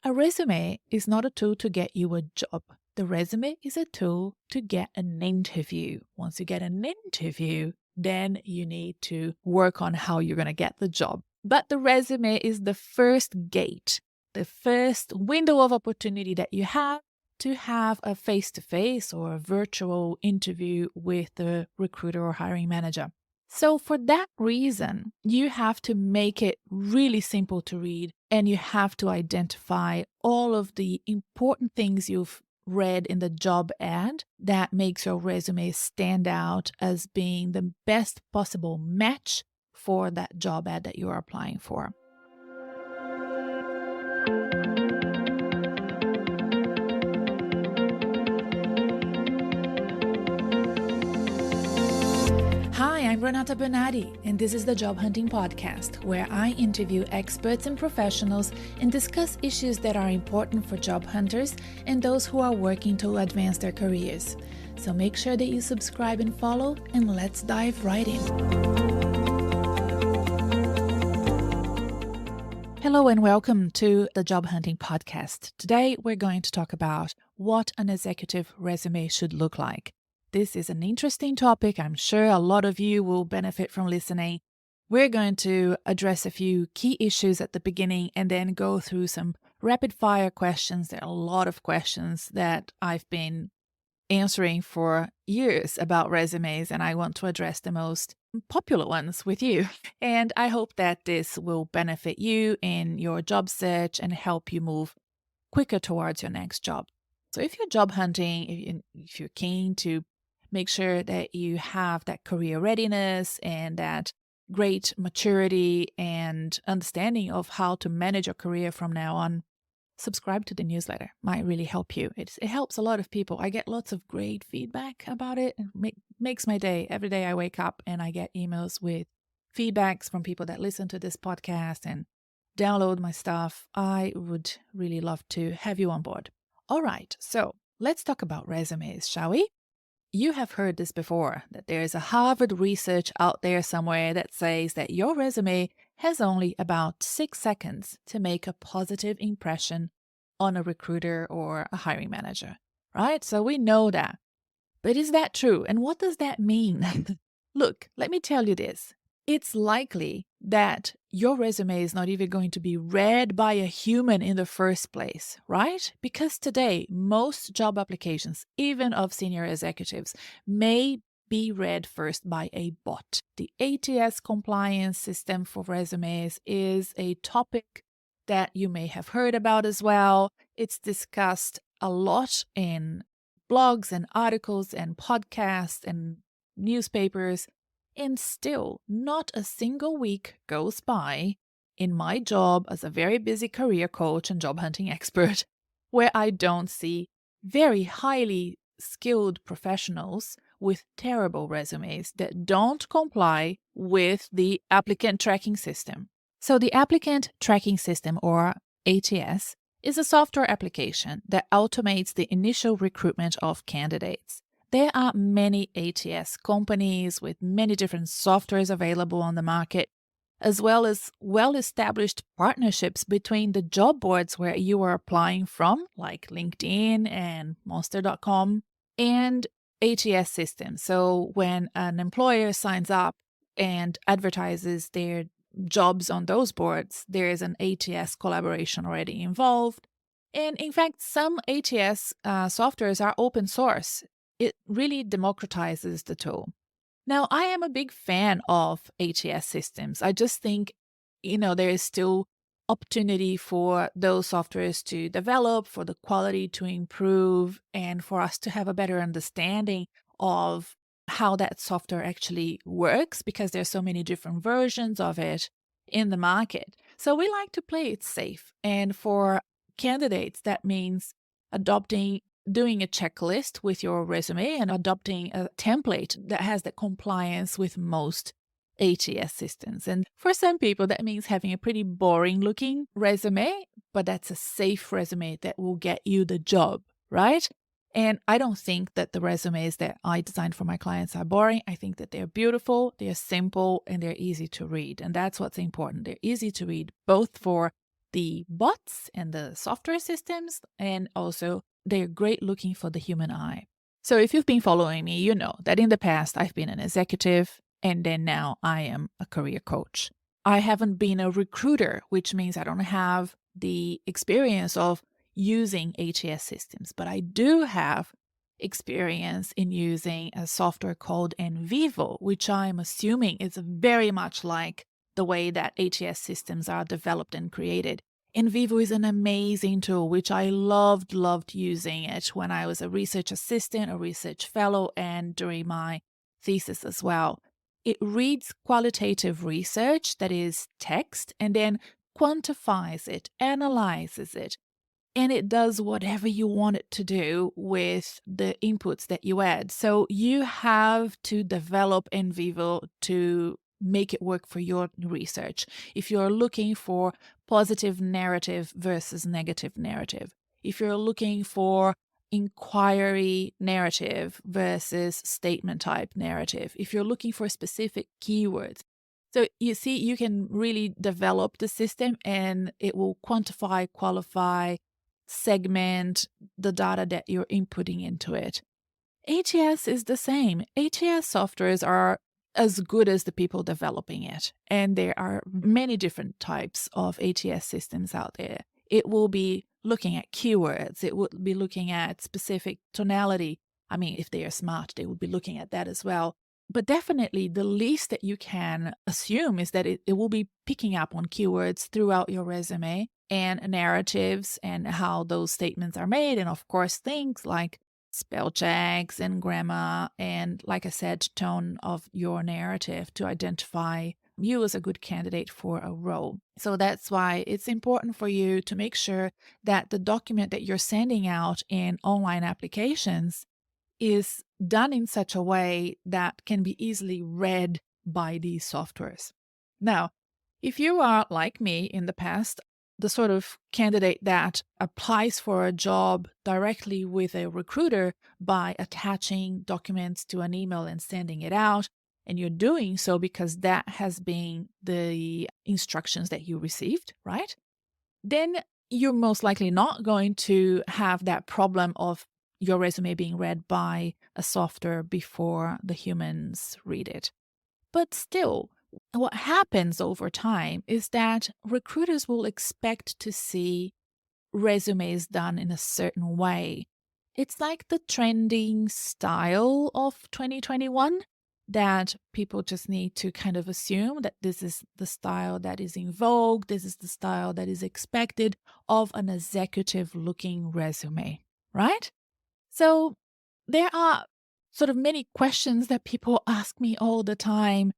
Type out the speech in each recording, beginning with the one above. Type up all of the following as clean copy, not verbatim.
A resume is not a tool to get you a job. The resume is a tool to get an interview. Once you get an interview, then you need to work on how you're going to get the job. But the resume is the first gate, the first window of opportunity that you have to have a face-to-face or a virtual interview with the recruiter or hiring manager. So for that reason, you have to make it really simple to read, and you have to identify all of the important things you've read in the job ad that makes your resume stand out as being the best possible match for that job ad that you're applying for. Hi, I'm Renata Bernarde, and this is the Job Hunting Podcast, where I interview experts and professionals and discuss issues that are important for job hunters and those who are working to advance their careers. So make sure that you subscribe and follow, and let's dive right in. Hello and welcome to the Job Hunting Podcast. Today we're going to talk about what an executive resume should look like. This is an interesting topic. I'm sure a lot of you will benefit from listening. We're going to address a few key issues at the beginning and then go through some rapid fire questions. There are a lot of questions that I've been answering for years about resumes, and I want to address the most popular ones with you. And I hope that this will benefit you in your job search and help you move quicker towards your next job. So if you're job hunting, if you're keen to make sure that you have that career readiness and that great maturity and understanding of how to manage your career from now on, subscribe to the newsletter. Might really help you. It helps a lot of people. I get lots of great feedback about it. It makes my day. Every day I wake up and I get emails with feedbacks from people that listen to this podcast and download my stuff. I would really love to have you on board. All right, so let's talk about resumes, shall we? You have heard this before, that there is a Harvard research out there somewhere that says that your resume has only about 6 seconds to make a positive impression on a recruiter or a hiring manager, right? So we know that. But is that true? And what does that mean? Look, let me tell you this. It's likely that your resume is not even going to be read by a human in the first place, right? Because today, most job applications, even of senior executives, may be read first by a bot. The ATS compliance system for resumes is a topic that you may have heard about as well. It's discussed a lot in blogs and articles and podcasts and newspapers. And still, not a single week goes by in my job as a very busy career coach and job hunting expert where I don't see very highly skilled professionals with terrible resumes that don't comply with the applicant tracking system. So the applicant tracking system, or ATS, is a software application that automates the initial recruitment of candidates. There are many ATS companies with many different softwares available on the market, as well as well-established partnerships between the job boards where you are applying from, like LinkedIn and Monster.com, and ATS systems. So when an employer signs up and advertises their jobs on those boards, there is an ATS collaboration already involved. And in fact, some ATS softwares are open source. It really democratizes the tool. Now, I am a big fan of ATS systems. I just think, there is still opportunity for those softwares to develop, for the quality to improve, and for us to have a better understanding of how that software actually works, because there's so many different versions of it in the market. So we like to play it safe. And for candidates, that means doing a checklist with your resume and adopting a template that has the compliance with most ATS systems. And for some people, that means having a pretty boring looking resume, but that's a safe resume that will get you the job, right? And I don't think that the resumes that I design for my clients are boring. I think that they're beautiful, they're simple, and they're easy to read. And that's what's important. They're easy to read, both for the bots and the software systems, and also they're great looking for the human eye. So if you've been following me, you know that in the past I've been an executive and then now I am a career coach. I haven't been a recruiter, which means I don't have the experience of using ATS systems, but I do have experience in using a software called NVivo, which I'm assuming is very much like the way that ATS systems are developed and created. NVivo is an amazing tool, which I loved using it when I was a research assistant, a research fellow, and during my thesis as well. It reads qualitative research, that is text, and then quantifies it, analyzes it, and it does whatever you want it to do with the inputs that you add. So you have to develop NVivo to make it work for your research. If you're looking for positive narrative versus negative narrative, if you're looking for inquiry narrative versus statement type narrative, if you're looking for specific keywords. So you see, you can really develop the system and it will quantify, qualify, segment the data that you're inputting into it. ATS is the same. ATS softwares are as good as the people developing it. And there are many different types of ATS systems out there. It will be looking at keywords. It would be looking at specific tonality. I mean, if they are smart, they would be looking at that as well. But definitely the least that you can assume is that it will be picking up on keywords throughout your resume and narratives and how those statements are made. And of course, things like spell checks and grammar and, like I said, tone of your narrative to identify you as a good candidate for a role. So that's why it's important for you to make sure that the document that you're sending out in online applications is done in such a way that can be easily read by these softwares. Now, if you are like me in the past, the sort of candidate that applies for a job directly with a recruiter by attaching documents to an email and sending it out, and you're doing so because that has been the instructions that you received, right? Then you're most likely not going to have that problem of your resume being read by a software before the humans read it. But still, what happens over time is that recruiters will expect to see resumes done in a certain way. It's like the trending style of 2021 that people just need to kind of assume that this is the style that is in vogue, this is the style that is expected of an executive looking resume, right? So there are sort of many questions that people ask me all the time.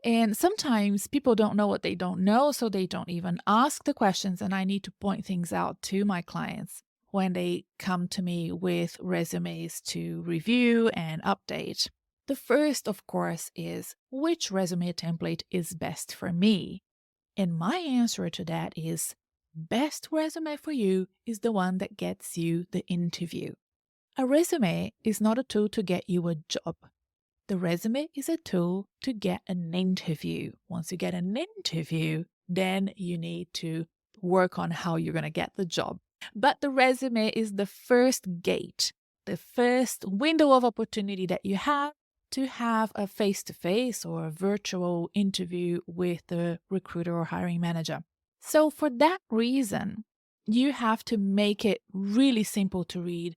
And sometimes people don't know what they don't know, so they don't even ask the questions. And I need to point things out to my clients when they come to me with resumes to review and update. The first, of course, is which resume template is best for me? And my answer to that is best resume for you is the one that gets you the interview. A resume is not a tool to get you a job. The resume is a tool to get an interview. Once you get an interview, then you need to work on how you're going to get the job. But the resume is the first gate, the first window of opportunity that you have to have a face-to-face or a virtual interview with the recruiter or hiring manager. So for that reason, you have to make it really simple to read.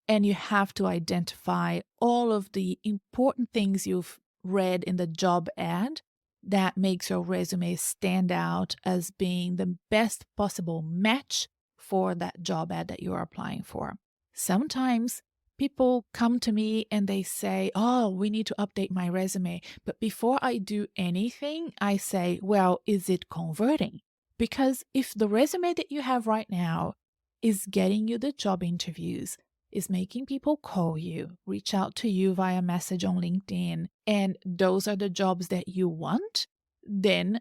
And you have to identify all of the important things you've read in the job ad that makes your resume stand out as being the best possible match for that job ad that you're applying for. Sometimes people come to me and they say, oh, we need to update my resume. But before I do anything, I say, well, is it converting? Because if the resume that you have right now is getting you the job interviews, is making people call you, reach out to you via message on LinkedIn, and those are the jobs that you want, then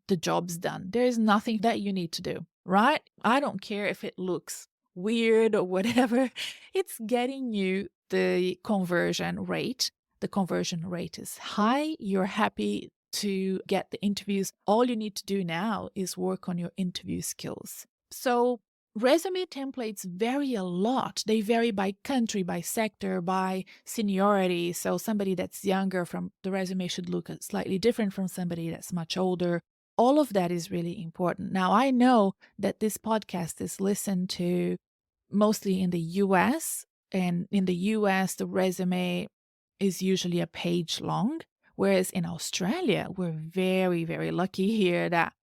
the job's done. There is nothing that you need to do, right? I don't care if it looks weird or whatever. It's getting you the conversion rate. The conversion rate is high. You're happy to get the interviews. All you need to do now is work on your interview skills. So resume templates vary a lot. They vary by country, by sector, by seniority. So somebody that's younger, from the resume should look slightly different from somebody that's much older. All of that is really important. Now, I know that this podcast is listened to mostly in the US, and in the US, the resume is usually a page long, whereas in Australia, we're very, very lucky here that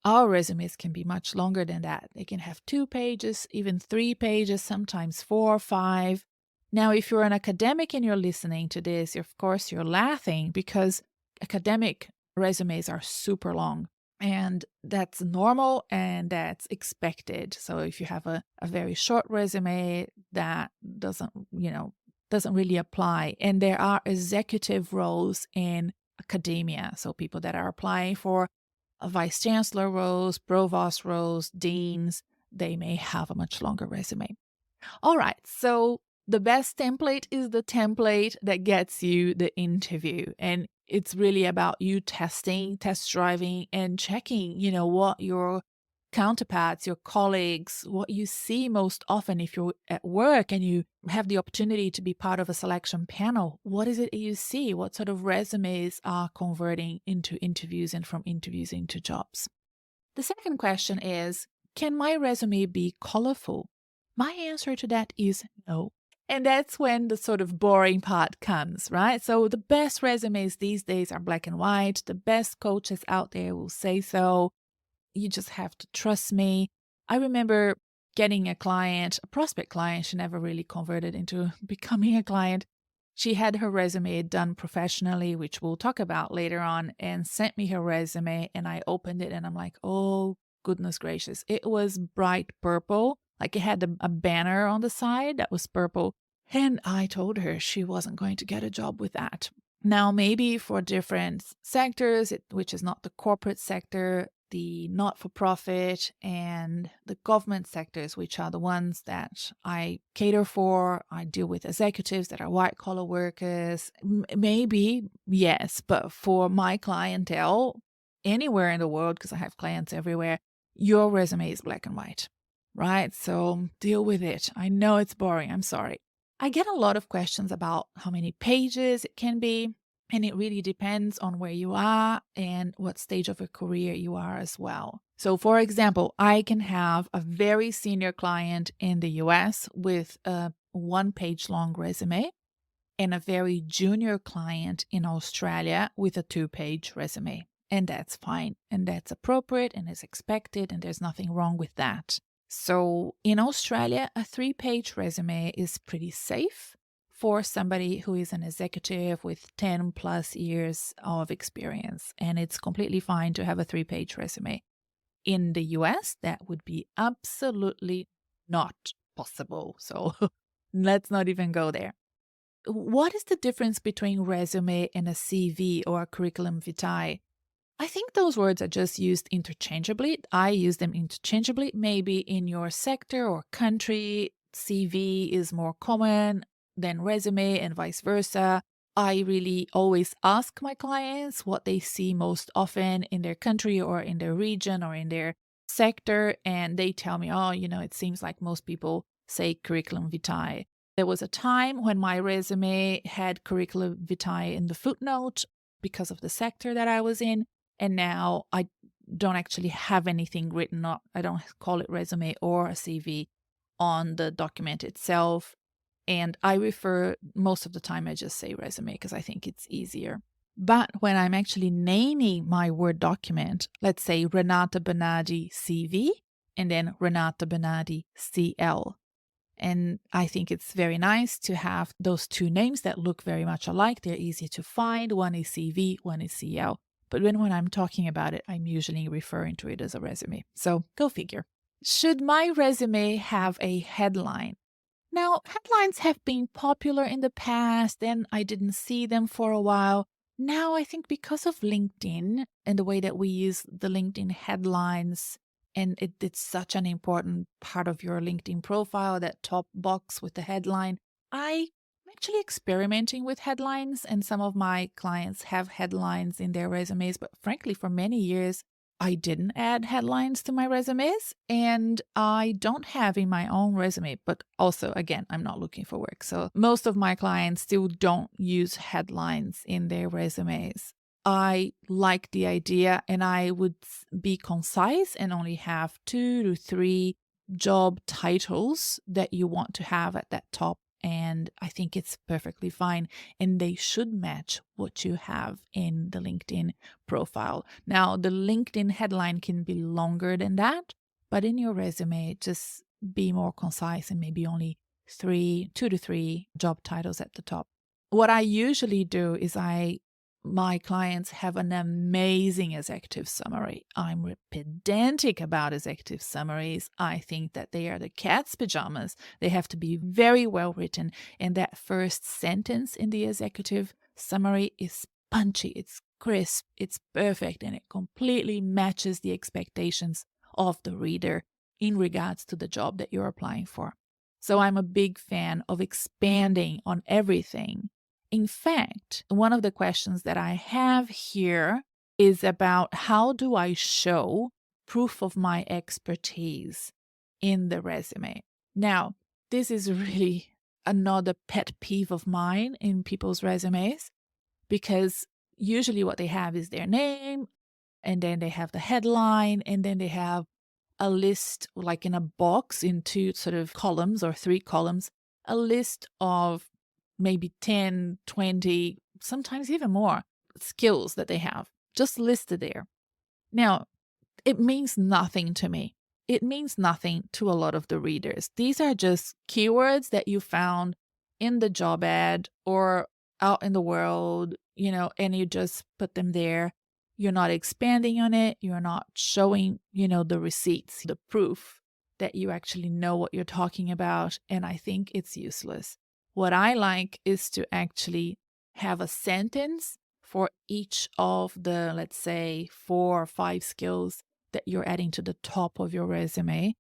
our resumes can be much longer than that. They can have 2 pages, even 3 pages, sometimes 4 or 5. Now, if you're an academic and you're listening to this, of course, you're laughing because academic resumes are super long. And that's normal and that's expected. So if you have a very short resume, that doesn't really apply. And there are executive roles in academia. So people that are applying for vice chancellor roles, provost roles, deans, they may have a much longer resume. All right, so the best template is the template that gets you the interview. And it's really about you testing, test driving, and checking, what your counterparts, your colleagues, what you see most often if you're at work and you have the opportunity to be part of a selection panel. What is it you see? What sort of resumes are converting into interviews and from interviews into jobs? The second question is, can my resume be colorful? My answer to that is no. And that's when the sort of boring part comes, right? So the best resumes these days are black and white. The best coaches out there will say so. You just have to trust me. I remember getting a client, a prospect client. She never really converted into becoming a client. She had her resume done professionally, which we'll talk about later on, and sent me her resume. And I opened it and I'm like, oh, goodness gracious. It was bright purple. Like it had a banner on the side that was purple. And I told her she wasn't going to get a job with that. Now, maybe for different sectors, which is not the corporate sector, the not-for-profit and the government sectors, which are the ones that I cater for. I deal with executives that are white-collar workers. Maybe, yes, but for my clientele, anywhere in the world, because I have clients everywhere, your resume is black and white, right? So deal with it. I know it's boring. I'm sorry. I get a lot of questions about how many pages it can be. And it really depends on where you are and what stage of a career you are as well. So, for example, I can have a very senior client in the US with a 1-page long resume and a very junior client in Australia with a 2-page resume. And that's fine. And that's appropriate and is expected. And there's nothing wrong with that. So, in Australia, a 3-page resume is pretty safe for somebody who is an executive with 10 plus years of experience. And it's completely fine to have a 3-page resume. In the US, that would be absolutely not possible. So let's not even go there. What is the difference between resume and a CV or a curriculum vitae? I think those words are just used interchangeably. I use them interchangeably. Maybe in your sector or country, CV is more common than resume and vice versa. I really always ask my clients what they see most often in their country or in their region or in their sector. And they tell me, oh, it seems like most people say curriculum vitae. There was a time when my resume had curriculum vitae in the footnote because of the sector that I was in. And now I don't actually have anything written up. I don't call it resume or a CV on the document itself. And I refer, most of the time, I just say resume because I think it's easier. But when I'm actually naming my Word document, let's say Renata Bernarde CV and then Renata Bernarde CL. And I think it's very nice to have those two names that look very much alike. They're easy to find. One is CV, one is CL. But when I'm talking about it, I'm usually referring to it as a resume. So go figure. Should my resume have a headline? Now, headlines have been popular in the past and I didn't see them for a while. Now, I think because of LinkedIn and the way that we use the LinkedIn headlines, and it's such an important part of your LinkedIn profile, that top box with the headline, I'm actually experimenting with headlines, and some of my clients have headlines in their resumes, but frankly, for many years, I didn't add headlines to my resumes, and I don't have in my own resume, but also, again, I'm not looking for work. So most of my clients still don't use headlines in their resumes. I like the idea, and I would be concise and only have 2 to 3 job titles that you want to have at that top. And I think it's perfectly fine. And they should match what you have in the LinkedIn profile. Now, the LinkedIn headline can be longer than that, but in your resume, just be more concise and maybe only 2 to 3 job titles at the top. What I usually do is my clients have an amazing executive summary. I'm pedantic about executive summaries. I think that they are the cat's pajamas. They have to be very well written. And that first sentence in the executive summary is punchy, it's crisp, it's perfect, and it completely matches the expectations of the reader in regards to the job that you're applying for. So I'm a big fan of expanding on everything. In fact, one of the questions that I have here is about how do I show proof of my expertise in the resume? Now, this is really another pet peeve of mine in people's resumes, because usually what they have is their name, and then they have the headline, and then they have a list, like in a box in 2 sort of columns or 3 columns, a list of maybe 10, 20, sometimes even more skills that they have just listed there. Now, it means nothing to me. It means nothing to a lot of the readers. These are just keywords that you found in the job ad or out in the world, and you just put them there. You're not expanding on it. You're not showing, the receipts, the proof that you actually know what you're talking about. And I think it's useless. What I like is to actually have a sentence for each of the, let's say, 4 or 5 skills that you're adding to the top of your resume.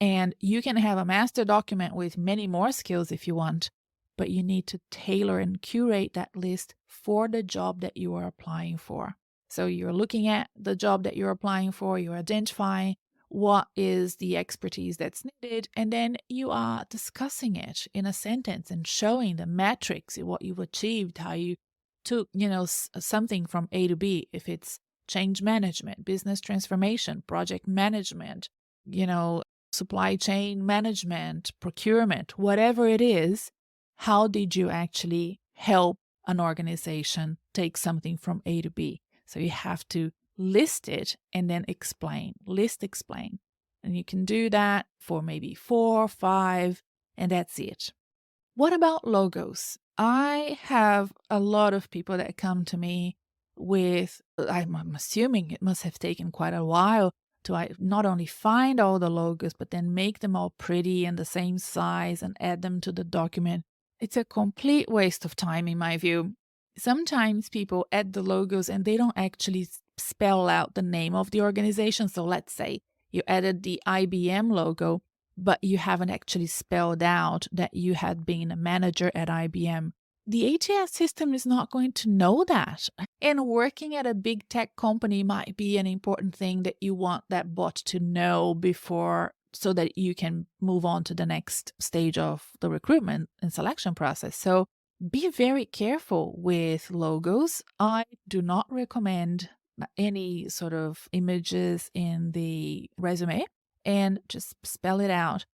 And you can have a master document with many more skills if you want, but you need to tailor and curate that list for the job that you are applying for. So you're looking at the job that you're applying for, you're identifying what is the expertise that's needed, and then you are discussing it in a sentence and showing the metrics, what you've achieved, how you took, something from A to B, if it's change management, business transformation, project management, supply chain management, procurement, whatever it is. How did you actually help an organization take something from A to B? So you have to list it and then explain, explain. And you can do that for maybe 4, 5, and that's it. What about logos? I have a lot of people that come to me with, I'm assuming it must have taken quite a while to not only find all the logos, but then make them all pretty and the same size and add them to the document. It's a complete waste of time in my view. Sometimes people add the logos and they don't actually spell out the name of the organization. So let's say you added the IBM logo, but you haven't actually spelled out that you had been a manager at IBM. The ATS system is not going to know that. And working at a big tech company might be an important thing that you want that bot to know before, so that you can move on to the next stage of the recruitment and selection process. So be very careful with logos. I do not recommend any sort of images in the resume, and just spell it out.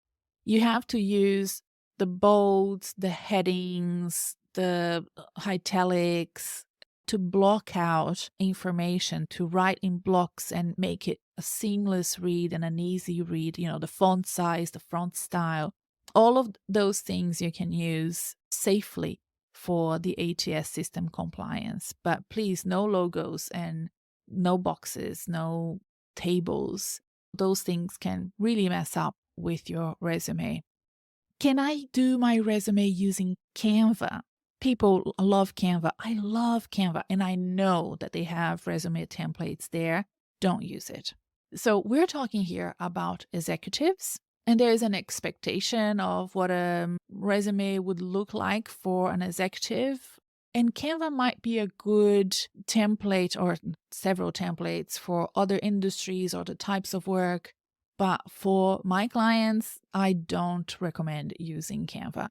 You have to use the bolds, the headings, the italics to block out information, to write in blocks and make it a seamless read and an easy read, the font size, the font style. All of those things you can use safely for the ATS system compliance. But please, no logos and no boxes, no tables. Those things can really mess up with your resume. Can I do my resume using Canva? People love Canva. I love Canva, and I know that they have resume templates there. Don't use it. So we're talking here about executives And there is an expectation of what a resume would look like for an executive. And Canva might be a good template or several templates for other industries or the types of work. But for my clients, I don't recommend using Canva.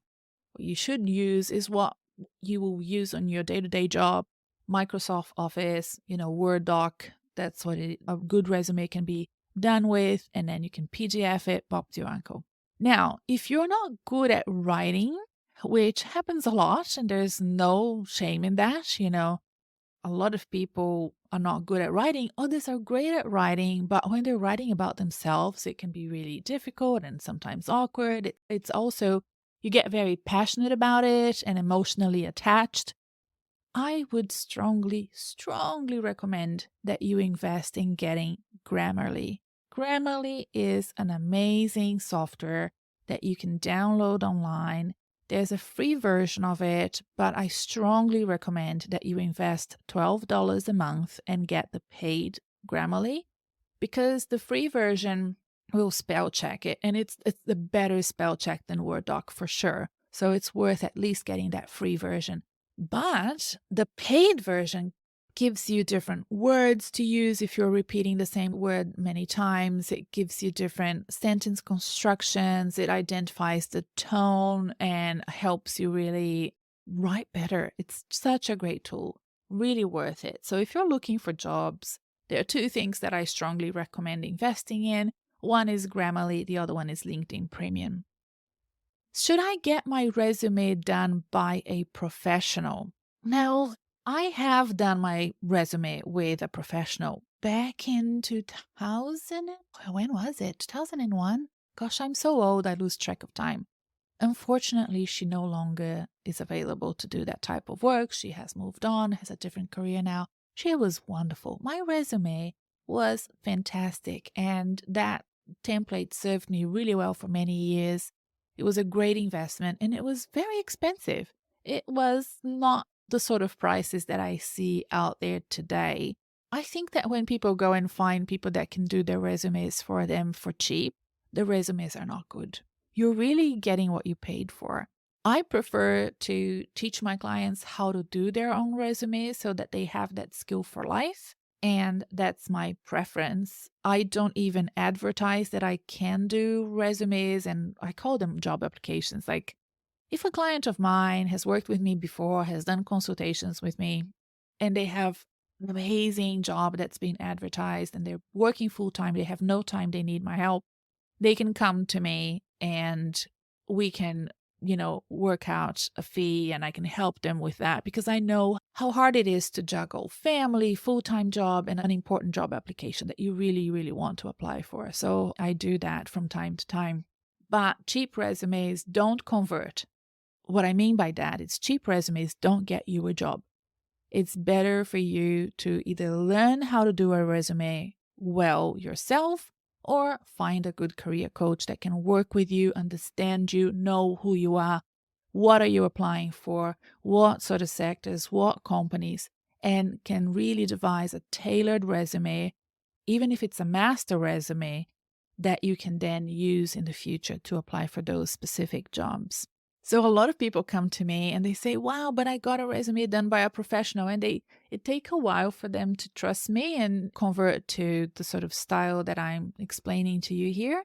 What you should use is what you will use on your day-to-day job, Microsoft Office, Word doc. That's what a good resume can be done with, and then you can PDF it, pop to your uncle. Now, if you're not good at writing, which happens a lot, and there's no shame in that, a lot of people are not good at writing. Others are great at writing, but when they're writing about themselves, it can be really difficult and sometimes awkward. It's also, you get very passionate about it and emotionally attached. I would strongly, strongly recommend that you invest in getting Grammarly. Grammarly is an amazing software that you can download online. There's a free version of it, but I strongly recommend that you invest $12 a month and get the paid Grammarly, because the free version will spell check it, and it's the better spell check than Word doc for sure. So it's worth at least getting that free version. But the paid version gives you different words to use if you're repeating the same word many times. It gives you different sentence constructions. It identifies the tone and helps you really write better. It's such a great tool, really worth it. So if you're looking for jobs, there are two things that I strongly recommend investing in. One is Grammarly, the other one is LinkedIn Premium. Should I get my resume done by a professional? Now, I have done my resume with a professional back in 2000. When was it? 2001? Gosh, I'm so old, I lose track of time. Unfortunately, she no longer is available to do that type of work. She has moved on, has a different career now. She was wonderful. My resume was fantastic, and that template served me really well for many years. It was a great investment, and it was very expensive. It was not the sort of prices that I see out there today. I think that when people go and find people that can do their resumes for them for cheap, the resumes are not good. You're really getting what you paid for. I prefer to teach my clients how to do their own resumes so that they have that skill for life. And that's my preference. I don't even advertise that I can do resumes, and I call them job applications. Like, if a client of mine has worked with me before, has done consultations with me, and they have an amazing job that's been advertised and they're working full time, they have no time, they need my help, they can come to me and we can, work out a fee, and I can help them with that because I know how hard it is to juggle family, full-time job, and an important job application that you really, really want to apply for. So I do that from time to time. But cheap resumes don't convert. What I mean by that is cheap resumes don't get you a job. It's better for you to either learn how to do a resume well yourself or find a good career coach that can work with you, understand you, know who you are, what are you applying for, what sort of sectors, what companies, and can really devise a tailored resume, even if it's a master resume, that you can then use in the future to apply for those specific jobs. So a lot of people come to me and they say, wow, but I got a resume done by a professional, and it take a while for them to trust me and convert to the sort of style that I'm explaining to you here.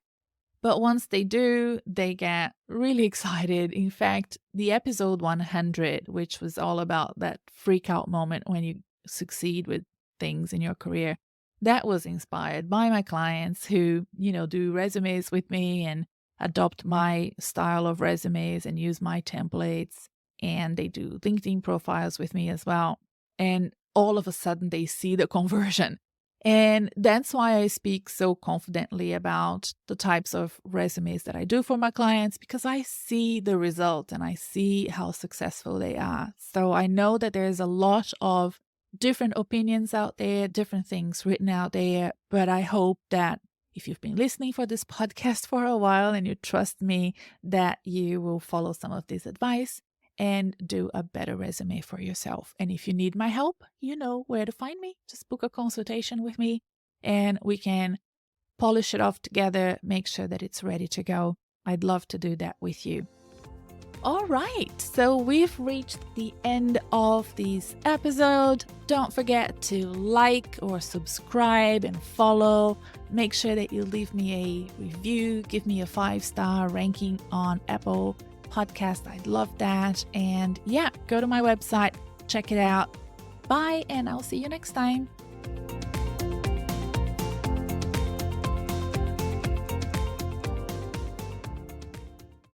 But once they do, they get really excited. In fact, the episode 100, which was all about that freak out moment when you succeed with things in your career, that was inspired by my clients who, do resumes with me and adopt my style of resumes and use my templates. And they do LinkedIn profiles with me as well. And all of a sudden they see the conversion. And that's why I speak so confidently about the types of resumes that I do for my clients, because I see the result and I see how successful they are. So I know that there's a lot of different opinions out there, different things written out there, but I hope that if you've been listening for this podcast for a while and you trust me, that you will follow some of this advice and do a better resume for yourself. And if you need my help, you know where to find me. Just book a consultation with me and we can polish it off together, make sure that it's ready to go. I'd love to do that with you. All right, so we've reached the end of this episode. Don't forget to like or subscribe and follow. Make sure that you leave me a review, give me a 5-star ranking on Apple Podcast. I'd love that. And yeah, go to my website, check it out. Bye, and I'll see you next time.